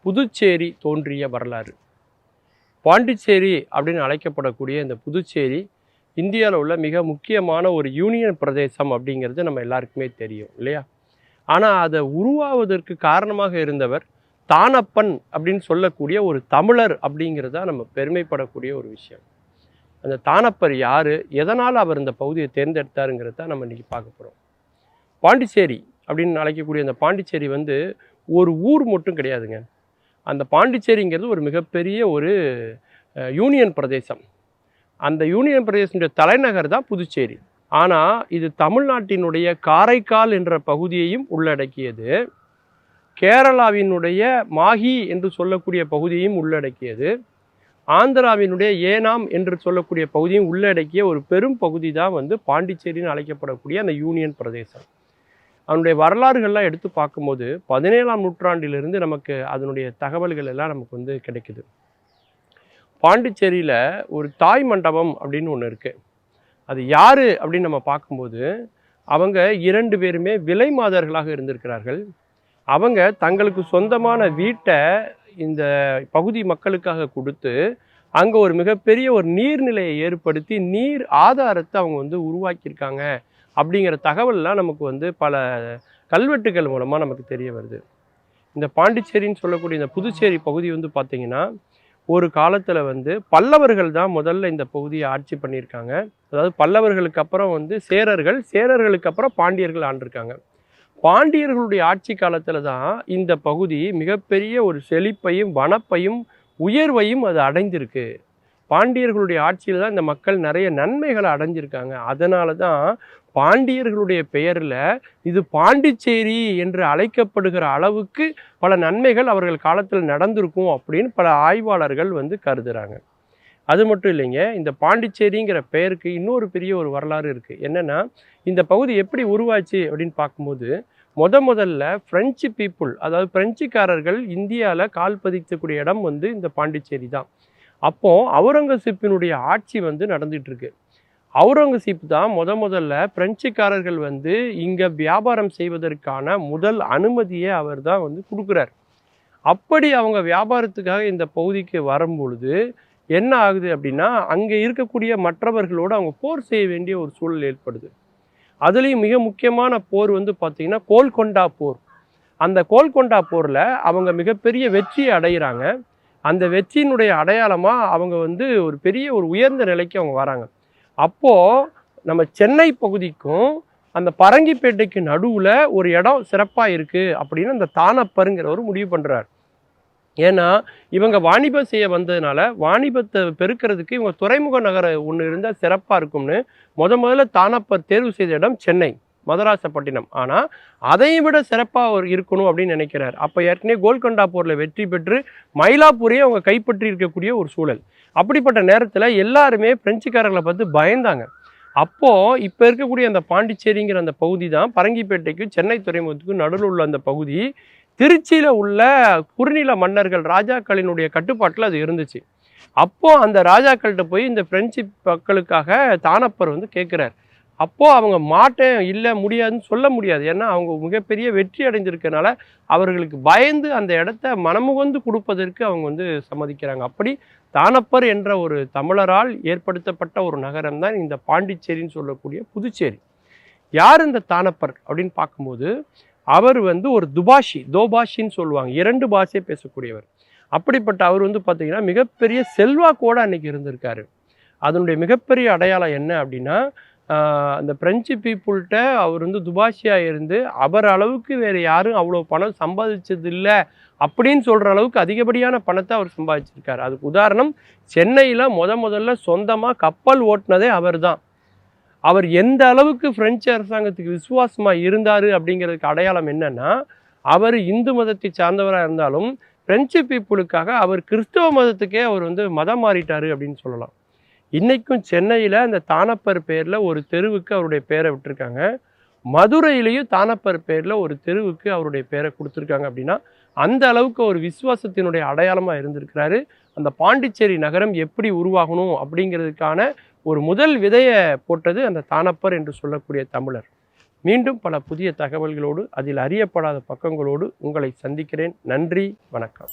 புதுச்சேரி தோன்றிய வரலாறு. பாண்டிச்சேரி அப்படின்னு அழைக்கப்படக்கூடிய இந்த புதுச்சேரி இந்தியாவில் உள்ள மிக முக்கியமான ஒரு யூனியன் பிரதேசம் அப்படிங்கிறது நம்ம எல்லாருக்குமே தெரியும் இல்லையா? ஆனால் அதை உருவாவதற்கு காரணமாக இருந்தவர் தானப்பன் அப்படின்னு சொல்லக்கூடிய ஒரு தமிழர் அப்படிங்கிறது தான் நம்ம பெருமைப்படக்கூடிய ஒரு விஷயம். அந்த தானப்பர் யார், எதனால் அவர் இந்த பகுதியை தேர்ந்தெடுத்தாருங்கிறது தான் நம்ம இன்றைக்கி பார்க்க போகிறோம். பாண்டிச்சேரி அப்படின்னு அழைக்கக்கூடிய அந்த பாண்டிச்சேரி வந்து ஒரு ஊர் மட்டும் கிடையாதுங்க. அந்த பாண்டிச்சேரிங்கிறது ஒரு மிகப்பெரிய ஒரு யூனியன் பிரதேசம். அந்த யூனியன் பிரதேசனுடைய தலைநகர் தான் புதுச்சேரி. ஆனால் இது தமிழ்நாட்டினுடைய காரைக்கால் என்ற பகுதியையும் உள்ளடக்கியது, கேரளாவினுடைய மாஹி என்று சொல்லக்கூடிய பகுதியையும் உள்ளடக்கியது, ஆந்திராவினுடைய ஏனாம் என்று சொல்லக்கூடிய பகுதியும் உள்ளடக்கிய ஒரு பெரும் பகுதி தான் வந்து பாண்டிச்சேரின்னு அழைக்கப்படக்கூடிய அந்த யூனியன் பிரதேசம். அதனுடைய வரலாறுகள்லாம் எடுத்து பார்க்கும்போது 17ஆம் நூற்றாண்டிலிருந்து நமக்கு அதனுடைய தகவல்கள் எல்லாம் நமக்கு வந்து கிடைக்குது. பாண்டிச்சேரியில் ஒரு தாய் மண்டபம் அப்படின்னு ஒன்று இருக்குது. அது யார் அப்படின்னு நம்ம பார்க்கும்போது அவங்க 2 பேருமே விலை மாதர்களாக இருந்திருக்கிறார்கள். அவங்க தங்களுக்கு சொந்தமான வீட்டை இந்த பகுதி மக்களுக்காக கொடுத்து அங்கே ஒரு மிகப்பெரிய ஒரு நீர்நிலையை ஏற்படுத்தி நீர் ஆதாரத்தை அவங்க வந்து உருவாக்கியிருக்காங்க அப்படிங்கிற தகவல்லாம் நமக்கு வந்து பல கல்வெட்டுகள் மூலமாக நமக்கு தெரிய வருது. இந்த பாண்டிச்சேரின்னு சொல்லக்கூடிய இந்த புதுச்சேரி பகுதி வந்து பார்த்திங்கன்னா ஒரு காலத்தில் வந்து பல்லவர்கள் தான் முதல்ல இந்த பகுதியை ஆட்சி பண்ணியிருக்காங்க. அதாவது பல்லவர்களுக்கு அப்புறம் வந்து சேரர்கள், சேரர்களுக்கு அப்புறம் பாண்டியர்கள் ஆண்டிருக்காங்க. பாண்டியர்களுடைய ஆட்சி காலத்தில் தான் இந்த பகுதி மிகப்பெரிய ஒரு செழிப்பையும் வனப்பையும் உயர்வையும் அது அடைஞ்சிருக்கு. பாண்டியர்களுடைய ஆட்சியில் தான் இந்த மக்கள் நிறைய நன்மைகளை அடைஞ்சிருக்காங்க. அதனால தான் பாண்டியர்களுடைய பெயரில் இது பாண்டிச்சேரி என்று அழைக்கப்படுகிற அளவுக்கு பல நன்மைகள் அவர்கள் காலத்தில் நடந்திருக்கும் அப்படின்னு பல ஆய்வாளர்கள் வந்து கருதுகிறாங்க. அது மட்டும் இல்லைங்க, இந்த பாண்டிச்சேரிங்கிற பெயருக்கு இன்னொரு பெரிய ஒரு வரலாறு இருக்குது. என்னென்னா, இந்த பகுதி எப்படி உருவாச்சு அப்படின்னு பார்க்கும்போது முதல்ல பிரெஞ்சு பீப்புள், அதாவது பிரெஞ்சுக்காரர்கள் இந்தியாவில் கால் பதிக்கக்கூடிய இடம் வந்து இந்த பாண்டிச்சேரி தான். அப்போது அவுரங்கசீப்பினுடைய ஆட்சி வந்து நடந்துகிட்டு இருக்கு. அவுரங்கசீப் தான் முதல்ல பிரெஞ்சுக்காரர்கள் வந்து இங்கே வியாபாரம் செய்வதற்கான முதல் அனுமதியை அவர் தான் வந்து கொடுக்குறார். அப்படி அவங்க வியாபாரத்துக்காக இந்த பகுதிக்கு வரும்பொழுது என்ன ஆகுது அப்படின்னா, அங்கே இருக்கக்கூடிய மற்றவர்களோடு அவங்க போர் செய்ய வேண்டிய ஒரு சூழல் ஏற்படுது. அதுலேயும் மிக முக்கியமான போர் வந்து பார்த்திங்கன்னா கோல்கொண்டா போர். அந்த கோல்கொண்டா போரில் அவங்க மிகப்பெரிய வெற்றியை அடைகிறாங்க. அந்த வெற்றியினுடைய அடையாளமாக அவங்க வந்து ஒரு பெரிய ஒரு உயர்ந்த நிலைக்கு அவங்க வராங்க. அப்போது நம்ம சென்னை பகுதிக்கும் அந்த பரங்கிப்பேட்டைக்கு நடுவில் ஒரு இடம் சிறப்பாக இருக்குது அப்படின்னு அந்த தானப்பருங்கிறவர் முடிவு பண்ணுறார். ஏன்னா இவங்க வாணிபம் செய்ய வந்ததுனால வாணிபத்தை பெருக்கிறதுக்கு இவங்க துறைமுக நகரம் ஒன்று இருந்தால் சிறப்பாக இருக்கும்னு முதல்ல தானப்பர் தேர்வு செய்த இடம் சென்னை, மதராசப்பட்டினம். ஆனால் அதையும் விட சிறப்பாக இருக்கணும் அப்படின்னு நினைக்கிறார். அப்போ ஏற்கனவே கோல்கொண்டா போரில் வெற்றி பெற்று மயிலாப்பூரையும் அவங்க கைப்பற்றி இருக்கக்கூடிய ஒரு சூழல். அப்படிப்பட்ட நேரத்தில் எல்லாருமே பிரெஞ்சுக்காரர்களை பார்த்து பயந்தாங்க. அப்போது இப்போ இருக்கக்கூடிய அந்த பாண்டிச்சேரிங்கிற அந்த பகுதி தான் பரங்கிப்பேட்டைக்கும் சென்னை துறைமுகத்துக்கும் நடுவில் உள்ள அந்த பகுதி திருச்சியில் உள்ள குறுநில மன்னர்கள் ராஜாக்களினுடைய கட்டுப்பாட்டில் அது இருந்துச்சு. அப்போது அந்த ராஜாக்கள்கிட்ட போய் இந்த பிரெஞ்சு மக்களுக்காக தானப்பர் வந்து கேட்குறார். அப்போது அவங்க மாட்டேன், இல்லை முடியாதுன்னு சொல்ல முடியாது. ஏன்னா அவங்க மிகப்பெரிய வெற்றி அடைஞ்சிருக்கனால அவர்களுக்கு பயந்து அந்த இடத்த மனமுகந்து கொடுப்பதற்கு அவங்க வந்து சம்மதிக்கிறாங்க. அப்படி தானப்பர் என்ற ஒரு தமிழரால் ஏற்படுத்தப்பட்ட ஒரு நகரம் தான் இந்த பாண்டிச்சேரின்னு சொல்லக்கூடிய புதுச்சேரி. யார் இந்த தானப்பர் அப்படின்னு பார்க்கும்போது அவர் வந்து ஒரு தோபாஷின்னு சொல்லுவாங்க, 2 பாஷை பேசக்கூடியவர். அப்படிப்பட்ட அவர் வந்து பார்த்திங்கன்னா மிகப்பெரிய செல்வாக்கோடு அன்றைக்கி இருந்திருக்காரு. அதனுடைய மிகப்பெரிய அடையாளம் என்ன அப்படின்னா, அந்த பிரெஞ்சு பீப்புள்கிட்ட அவர் வந்து துபாஷியாக இருந்து அவர் அளவுக்கு வேறு யாரும் அவ்வளோ பணம் சம்பாதிச்சதில்லை அப்படின்னு சொல்கிற அளவுக்கு அதிகப்படியான பணத்தை அவர் சம்பாதிச்சிருக்காரு. அதுக்கு உதாரணம், சென்னையில் முதல்ல சொந்தமாக கப்பல் ஓட்டினதே அவர் தான். அவர் எந்த அளவுக்கு பிரெஞ்சு அரசாங்கத்துக்கு விசுவாசமாக இருந்தார் அப்படிங்கிறதுக்கு அடையாளம் என்னென்னா, அவர் இந்து மதத்தை சார்ந்தவராக இருந்தாலும் பிரெஞ்சு பீப்புளுக்காக அவர் கிறிஸ்தவ மதத்துக்கே அவர் வந்து மதம் மாறிட்டார் அப்படின்னு சொல்லலாம். இன்றைக்கும் சென்னையில் அந்த தானப்பர் பேரில் ஒரு தெருவுக்கு அவருடைய பேரை விட்டுருக்காங்க. மதுரையிலையும் தானப்பர் பேரில் ஒரு தெருவுக்கு அவருடைய பேரை கொடுத்துருக்காங்க. அப்படின்னா அந்த அளவுக்கு ஒரு விசுவாசத்தினுடைய அடையாளமாக இருந்திருக்கிறாரு. அந்த பாண்டிச்சேரி நகரம் எப்படி உருவாகணும் அப்படிங்கிறதுக்கான ஒரு முதல் விதையை போட்டது அந்த தானப்பர் என்று சொல்லக்கூடிய தமிழர். மீண்டும் பல புதிய தகவல்களோடு அதில் அறியப்படாத பக்கங்களோடு உங்களை சந்திக்கிறேன். நன்றி, வணக்கம்.